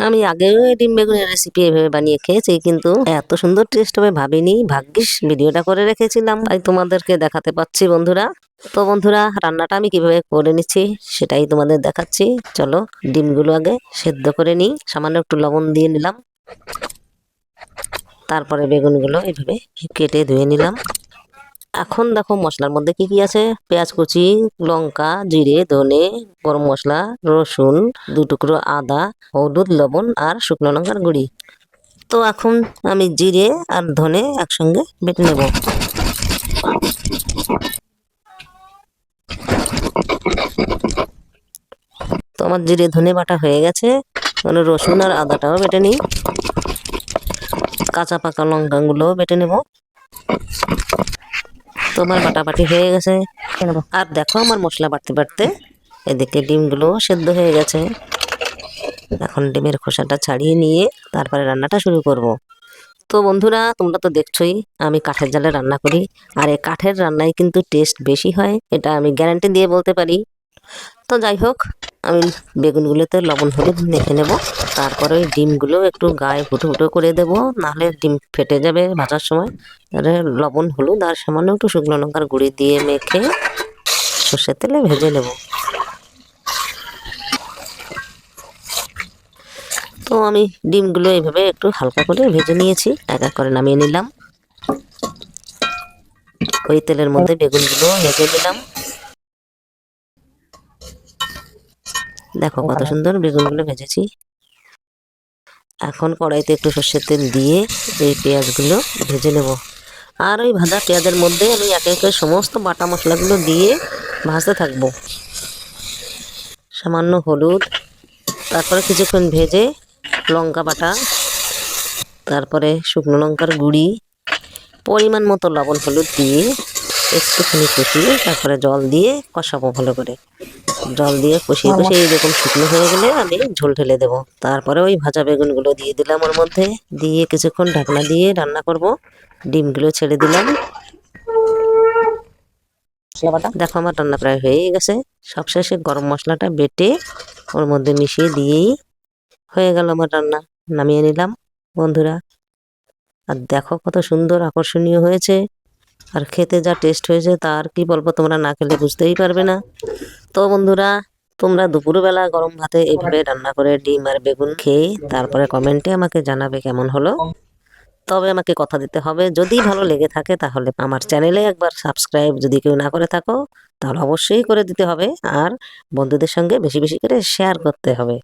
আমি আগেও এই ডিম বেগুনের রেসিপি এভাবে বানিয়ে খেয়েছি, কিন্তু এত সুন্দর টেস্ট হবে ভাবিনি। ভাগ্যিস ভিডিওটা করে রেখেছিলাম, তাই তোমাদেরকে দেখাতে পাচ্ছি বন্ধুরা। তো বন্ধুরা, রান্নাটা আমি কিভাবে করে নিচ্ছি সেটাই তোমাদের দেখাচ্ছি। চলো, ডিমগুলো আগে সেদ্ধ করে নিই। সামান্য একটু লবণ দিয়ে নিলাম। তারপরে বেগুনগুলো এইভাবে কেটে ধুয়ে নিলাম। এখন দেখো মশলার মধ্যে কি কি আছে। পেঁয়াজ কুচি, লঙ্কা, জিরে, ধনে, গরম মশলা, রসুন, 2 টুকরো আদা, হলুদ, লবণ আর শুকনো লঙ্কার গুঁড়ি। তো এখন আমি জিরে আর ধনে একসঙ্গে বেটে নেব। তো আমার জিরে ধনে বাটা হয়ে গেছে। মানে রসুন আর আদাটাও বেটে নিই। কাঁচা পাকা লঙ্কাগুলোও বেটে নেব। তো আমার বাটাবাটি হয়ে গেছে। আর দেখো আমার মশলা বাটতে বাটতে এদিকে ডিমগুলো সেদ্ধ হয়ে গেছে। এখন ডিমের খোসাটা ছাড়িয়ে নিয়ে তারপরে রান্নাটা শুরু করব। তো বন্ধুরা, তোমরা তো দেখছোই আমি কাঠের জালে রান্না করি, আর এই কাঠের রান্নায় কিন্তু টেস্ট বেশি হয়, এটা আমি গ্যারান্টি দিয়ে বলতে পারি। তো যাই হোক, আমি বেগুনগুলোতে লবণ হলুদ মেখে নেব। তারপরে ওই ডিমগুলো একটু গায়ে ফুটো ফুটো করে দেব, নাহলে ডিম ফেটে যাবে ভাজার সময়। তাহলে লবণ হলুদ আর সামান্য একটু শুকনো লঙ্কার গুঁড়ি দিয়ে মেখে সর্ষের তেলে ভেজে নেব। তো আমি ডিমগুলো এইভাবে একটু হালকা করে ভেজে নিয়েছি, এক এক করে নামিয়ে নিলাম। ওই তেলের মধ্যে বেগুনগুলো ভেজে নিলাম। দেখো কত সুন্দর বেগুনগুলো ভেজেছি। এখন কড়াইতে একটু সর্ষের তেল দিয়ে এই পেঁয়াজগুলো ভেজে নেব। আর ওই ভাজা পেঁয়াজের মধ্যে আমি একে একে সমস্ত বাটা মশলাগুলো দিয়ে ভাজতে থাকবো। সামান্য হলুদ, তারপরে কিছুক্ষণ ভেজে লঙ্কা বাটা, তারপরে শুকনো লঙ্কার গুঁড়ি, পরিমাণ মতো লবণ হলুদ দিয়ে একটুখানি কষিয়ে তারপরে জল দিয়ে কষাবো ভালো করে। জল দিয়ে কষিয়ে কষিয়ে এইরকম শুকনো হয়ে গেলে আমি ঝোল ঢেলে দেবো। তারপরে ওই ভাজা বেগুনগুলো দিয়ে দিলাম ওর মধ্যে, দিয়ে কিছুক্ষণ ঢাকনা দিয়ে রান্না করব। ডিমগুলো ছেড়ে দিলাম। দেখো আমার রান্না প্রায় হয়ে গেছে। সবশেষে গরম মশলাটা বেটে ওর মধ্যে মিশিয়ে দিয়েই হয়ে গেল আমার রান্না। নামিয়ে নিলাম বন্ধুরা। আর দেখো কত সুন্দর আকর্ষণীয় হয়েছে, আর খেতে যা টেস্ট হয়েছে তার কি বলবো, তোমরা না খেলে বুঝতেই পারবে না। তো বন্ধুরা, তোমরা দুপুরবেলা গরম ভাতে এইভাবে রান্না করে ডিম আর বেগুন খেয়ে তারপরে কমেন্টে আমাকে জানাবে কেমন হলো। তবে আমাকে কথা দিতে হবে, যদি ভালো লেগে থাকে তাহলে আমার চ্যানেলে একবার সাবস্ক্রাইব যদি কেউ না করে থাকো তাহলে অবশ্যই করে দিতে হবে, আর বন্ধুদের সঙ্গে বেশি বেশি করে শেয়ার করতে হবে।